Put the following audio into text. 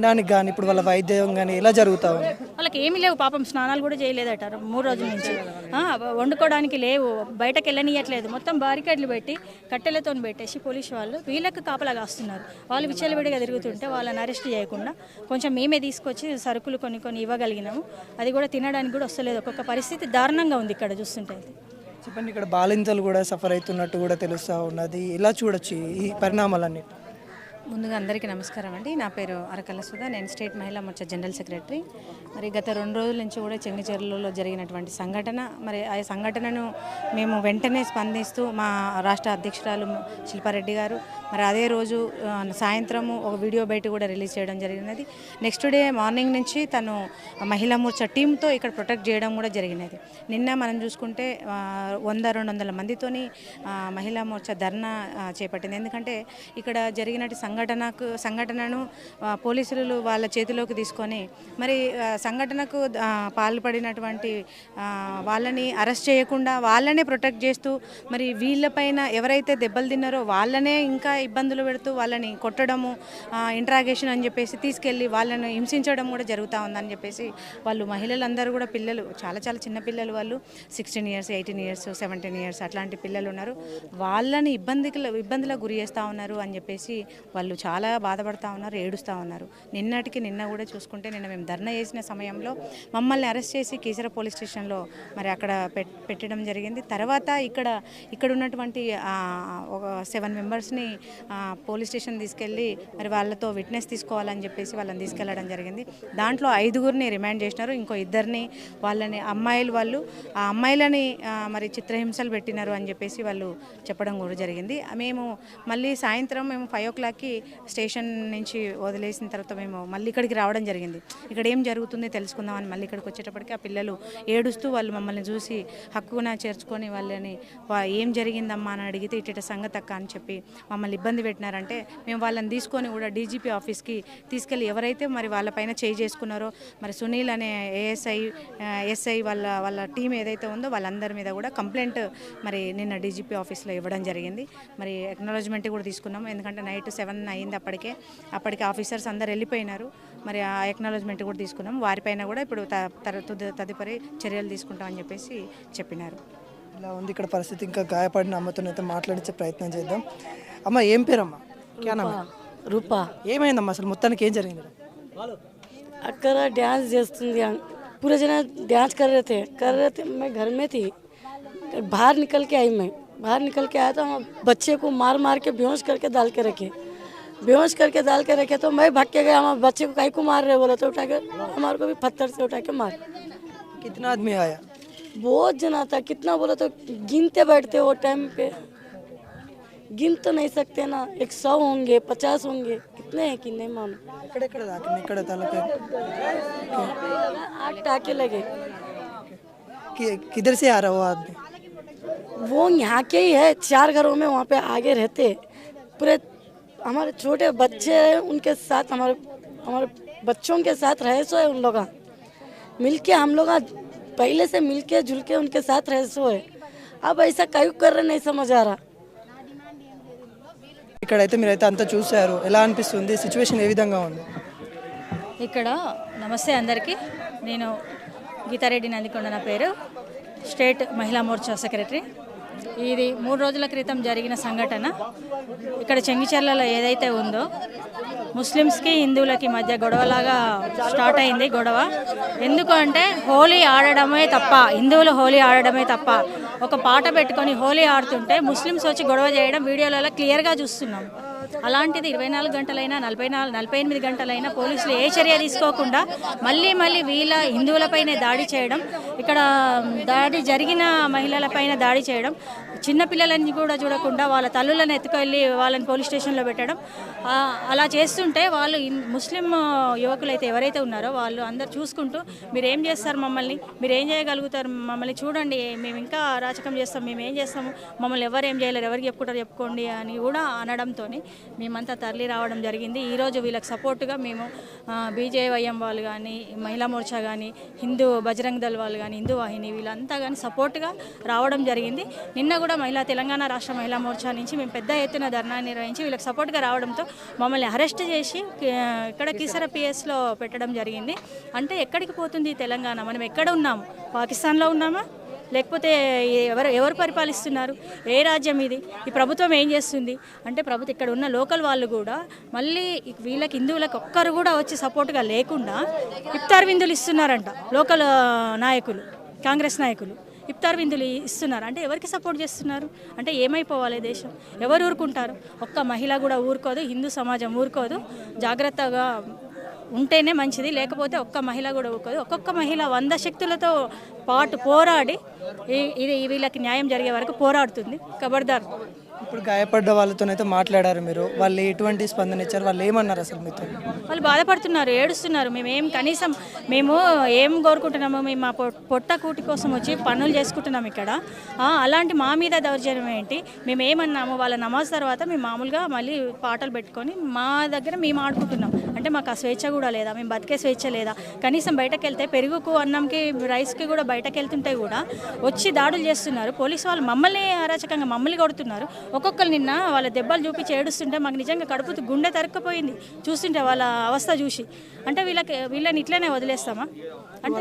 తినడానికి కానీ ఇప్పుడు వాళ్ళ వైద్యం కానీ ఎలా జరుగుతా ఉంది? వాళ్ళకి ఏమీ లేవు పాపం, స్నానాలు కూడా చేయలేదట 3 రోజుల నుంచి. వండుకోవడానికి లేవు, బయటకు వెళ్ళనియట్లేదు. మొత్తం బారికేడ్లు పెట్టి కట్టెలతో పెట్టేసి పోలీసు వాళ్ళు వీళ్ళకి కాపలా కాస్తున్నారు. వాళ్ళు విచ్చలవిడిగా తిరుగుతుంటే వాళ్ళని అరెస్ట్ చేయకుండా కొంచెం మేమే తీసుకొచ్చి సరుకులు కొన్ని ఇవ్వగలిగినాము. అది కూడా తినడానికి కూడా వస్తలేదు. ఒక్కొక్క పరిస్థితి దారుణంగా ఉంది ఇక్కడ చూస్తుంటే. చెప్పండి, ఇక్కడ బాలింతలు కూడా సఫర్ అవుతున్నట్టు కూడా తెలుస్తూ ఉన్నది. ఎలా చూడొచ్చు ఈ పరిణామాలన్నీ? ముందుగా అందరికీ నమస్కారం అండి. నా పేరు అరకల సుధా, నేను స్టేట్ మహిళా మోర్చా జనరల్ సెక్రటరీ. మరి గత 2 రోజుల నుంచి కూడా చెంగిచెర్లలో జరిగినటువంటి సంఘటన, మరి ఆ సంఘటనను మేము వెంటనే స్పందిస్తూ మా రాష్ట్ర అధ్యక్షురాలు శిల్పారెడ్డి గారు మరి అదే రోజు సాయంత్రము ఒక వీడియో బయట కూడా రిలీజ్ చేయడం జరిగినది. నెక్స్ట్ డే మార్నింగ్ నుంచి తను మహిళా మోర్చా టీంతో ఇక్కడ ప్రొటెక్ట్ చేయడం కూడా జరిగినది. నిన్న మనం చూసుకుంటే 100-200 మందితోని మహిళా మోర్చా ధర్నా చేపట్టింది. ఎందుకంటే ఇక్కడ జరిగినట్టు సంఘటనను పోలీసులు వాళ్ళ చేతిలోకి తీసుకొని మరి సంఘటనకు పాల్పడినటువంటి వాళ్ళని అరెస్ట్ చేయకుండా వాళ్ళనే ప్రొటెక్ట్ చేస్తూ మరి వీళ్ళపైన ఎవరైతే దెబ్బలు తిన్నారో వాళ్ళనే ఇంకా ఇబ్బందులు పెడుతూ వాళ్ళని కొట్టడము, ఇంట్రాగేషన్ అని చెప్పేసి తీసుకెళ్ళి వాళ్ళని హింసించడం కూడా జరుగుతూ ఉందని చెప్పేసి వాళ్ళు మహిళలందరూ కూడా పిల్లలు చాలా చిన్న పిల్లలు, వాళ్ళు 16 years 18 years 17 years అట్లాంటి పిల్లలు ఉన్నారు. వాళ్ళని ఇబ్బందులకు గురి చేస్తూ ఉన్నారు అని చెప్పేసి వాళ్ళు చాలా బాధపడుతూ ఉన్నారు, ఏడుస్తూ ఉన్నారు. నిన్న కూడా చూసుకుంటే నిన్న మేము ధర్నా చేసిన సమయంలో మమ్మల్ని అరెస్ట్ చేసి కీసర పోలీస్ స్టేషన్లో మరి అక్కడ పెట్టడం జరిగింది. తర్వాత ఇక్కడ ఉన్నటువంటి ఒక 7 మెంబర్స్ని పోలీస్ స్టేషన్ తీసుకెళ్ళి మరి వాళ్ళతో విట్నెస్ తీసుకోవాలని చెప్పేసి వాళ్ళని తీసుకెళ్ళడం జరిగింది. దాంట్లో 5గురిని రిమాండ్ చేసినారు. ఇంకో 2 వాళ్ళని వాళ్ళు ఆ అమ్మాయిలని మరి చిత్రహింసలు పెట్టినారు అని చెప్పేసి వాళ్ళు చెప్పడం కూడా జరిగింది. మేము మళ్ళీ సాయంత్రం 5 o'clockకి స్టేషన్ నుంచి వదిలేసిన తర్వాత మేము మళ్ళీ ఇక్కడికి రావడం జరిగింది. ఇక్కడ ఏం జరుగుతుందో తెలుసుకుందామని మళ్ళీ ఇక్కడికి వచ్చేటప్పటికి ఆ పిల్లలు ఏడుస్తూ వాళ్ళు మమ్మల్ని చూసి హక్కున చేర్చుకొని వాళ్ళని ఏం జరిగిందమ్మా అని అడిగితే ఇట సంగతక్క అని చెప్పి మమ్మల్ని ఇబ్బంది పెట్టినారంటే మేము వాళ్ళని తీసుకొని కూడా డీజీపీ ఆఫీస్కి తీసుకెళ్ళి ఎవరైతే మరి వాళ్ళపైన చేయి చేసుకున్నారో మరి సునీల్ అనే ఎస్ఐ వాళ్ళ టీం ఏదైతే ఉందో వాళ్ళందరి మీద కూడా కంప్లైంట్ మరి నిన్న డీజీపీ ఆఫీస్లో ఇవ్వడం జరిగింది. మరి ఎక్నాలజ్మెంట్ కూడా తీసుకున్నాము. ఎందుకంటే నైట్ 7 అయింది, అప్పటికే ఆఫీసర్స్ అందరు వెళ్ళిపోయినారు. మరి ఆ ఎక్నాలజ్మెంట్ కూడా తీసుకున్నాం. వారిపైన కూడా ఇప్పుడు తదుపరి చర్యలు తీసుకుంటామని చెప్పేసి చెప్పినారు. ఇలా ఉంది ఇక్కడ పరిస్థితి. ఇంకా గాయపడిన అమ్మతోనైతే మాట్లాడించే ప్రయత్నం చేద్దాం. అమ్మ, ఏం పేరమ్మా? రూపా. ఏమైందమ్మా అసలు మొత్తానికి ఏం జరిగింది? అక్కడ డ్యాన్స్ చేస్తుంది, पूरे जना डांस कर रहे थे मैं घर में थी. बाहर निकल के आया तो हम बच्चे को मार के बेहोश करके डाल के रखे तो मैं भाग के गया. हम बच्चे को काहे को मार रहे बोला तो उठा के हमारे को भी पत्थर से उठा के मार. कितना आदमी आया? बहुत जना था. कितना बोला तो गिनते बैठते वो टाइम पे गिन तो नहीं सकते ना. 100 होंगे, 50 होंगे, कितने हैं कि नहीं मालूम. 8 टाके लगे. किधर से आ रहा वो आदमी? वो यहाँ के ही है. 4 घरों में वहाँ पे आगे रहते. पूरे हमारे छोटे बच्चे उनके साथ हमारे बच्चों के साथ रहे सो है. उन लोग मिलके हम लोग पहले से मिलके जुल के उनके साथ रहे सो है. अब ऐसा कहीं कर रहे नहीं समझ आ रहा. ఇక్కడైతే మీరైతే అంతా చూశారు, ఎలా అనిపిస్తుంది? సిచ్యువేషన్ ఏ విధంగా ఉంది ఇక్కడ? నమస్తే అందరికీ. నేను గీతారెడ్డి నందికొండ నా పేరు, స్టేట్ మహిళా మోర్చా సెక్రటరీ. ఇది 3 రోజుల క్రితం జరిగిన సంఘటన. ఇక్కడ చెంగిచెర్లలో ఏదైతే ఉందో ముస్లిమ్స్కి హిందువులకి మధ్య గొడవలాగా స్టార్ట్ అయింది. గొడవ ఎందుకు అంటే హోలీ ఆడడమే తప్ప, హిందువులు హోలీ ఆడడమే తప్ప ఒక పాట పెట్టుకొని హోలీ ఆడుతుంటే ముస్లిమ్స్ వచ్చి గొడవ చేయడం వీడియోలలో క్లియర్గా చూస్తున్నాం. అలాంటిది 24 గంటలైనా 48 గంటలైనా పోలీసులు ఏ చర్య తీసుకోకుండా మళ్ళీ వీళ్ళ హిందువులపైనే దాడి చేయడం, ఇక్కడ దాడి జరిగిన మహిళలపైన దాడి చేయడం, చిన్నపిల్లలని కూడా చూడకుండా వాళ్ళ తల్లులను ఎత్తుకెళ్ళి వాళ్ళని పోలీస్ స్టేషన్లో పెట్టడం, అలా చేస్తుంటే వాళ్ళు ముస్లిం యువకులు అయితే ఎవరైతే ఉన్నారో వాళ్ళు అందరు చూసుకుంటూ మీరు ఏం చేస్తారు, మీరు ఏం చేయగలుగుతారు, మమ్మల్ని చూడండి, మేము ఇంకా అరాచకం చేస్తాం, మేము ఏం చేస్తాము, మమ్మల్ని ఎవరు ఏం చేయలేరు, ఎవరికి చెప్పుకుంటారు చెప్పుకోండి అని కూడా అనడంతో మేమంతా తరలి రావడం జరిగింది. ఈరోజు వీళ్ళకి సపోర్టుగా మేము బీజేవైఎం వాళ్ళు కానీ, మహిళా మోర్చా కానీ, హిందూ బజరంగ్ దళ్ వాళ్ళు కానీ, హిందూ వాహిని వీళ్ళంతా కానీ సపోర్టుగా రావడం జరిగింది. నిన్న కూడా తెలంగాణ రాష్ట్ర మహిళా మోర్చా నుంచి మేము పెద్ద ఎత్తున ధర్నా నిర్వహించి వీళ్ళకి సపోర్ట్గా రావడంతో మమ్మల్ని అరెస్ట్ చేసి ఇక్కడ కీసర పిఎస్లో పెట్టడం జరిగింది. అంటే ఎక్కడికి పోతుంది తెలంగాణ? మనం ఎక్కడ ఉన్నాము? పాకిస్తాన్లో ఉన్నామా? లేకపోతే ఎవరు పరిపాలిస్తున్నారు? ఏ రాజ్యం ఇది? ఈ ప్రభుత్వం ఏం చేస్తుంది అంటే ప్రభుత్వం ఇక్కడ ఉన్న లోకల్ వాళ్ళు కూడా మళ్ళీ వీళ్ళకి హిందువులకు ఒక్కరు కూడా వచ్చి సపోర్ట్గా లేకుండా ఇఫ్తార్ విందులు ఇస్తున్నారంట. లోకల్ నాయకులు, కాంగ్రెస్ నాయకులు ఇఫ్తార్ విందులు ఇస్తున్నారు. అంటే ఎవరికి సపోర్ట్ చేస్తున్నారు? అంటే ఏమైపోవాలి దేశం? ఎవరు ఊరుకుంటారు? ఒక్క మహిళ కూడా ఊరుకోదు, హిందూ సమాజం ఊరుకోదు. జాగ్రత్తగా ఉంటేనే మంచిది, లేకపోతే ఒక్క మహిళ కూడా ఊరుకోదు. ఒక్కొక్క మహిళ 100 శక్తులతో పోరాడి ఇది వీళ్ళకి న్యాయం జరిగే వరకు పోరాడుతుంది. ఖబర్దార్. ఇప్పుడు గాయపడ్డ వాళ్ళతోనైతే మాట్లాడారు మీరు, వాళ్ళు ఎటువంటి స్పందన ఇచ్చారు? వాళ్ళు ఏమన్నారు అసలు మీతో? వాళ్ళు బాధపడుతున్నారు, ఏడుస్తున్నారు. కనీసం మేము ఏం కోరుకుంటున్నాము? మేము మా పొట్ట కూటి కోసం వచ్చి పనులు చేసుకుంటున్నాము ఇక్కడ. అలాంటి మా మీద దౌర్జన్యం ఏంటి? మేము ఏమన్నాము? వాళ్ళ నమాజ్ తర్వాత మేము మామూలుగా మళ్ళీ పాటలు పెట్టుకొని మా దగ్గర మేము ఆడుకుంటున్నాం. అంటే మాకు ఆ స్వేచ్ఛ కూడా లేదా? మేము బతికే స్వేచ్ఛ లేదా? కనీసం బయటకు వెళ్తే పెరుగుకు, అన్నంకి, రైస్కి కూడా బయటకు వెళ్తుంటే కూడా వచ్చి దాడులు చేస్తున్నారు. పోలీసు వాళ్ళు మమ్మల్ని అరాచకంగా మమ్మల్ని కొడుతున్నారు. ఒక్కొక్కరు నిన్న వాళ్ళ దెబ్బలు చూపించి ఏడుస్తుంటే మాకు నిజంగా కడుపు గుండె తరుక్కుపోయింది చూస్తుంటే వాళ్ళ అవస్థ చూసి. అంటే వీళ్ళని ఇట్లనే వదిలేస్తామా? అంటే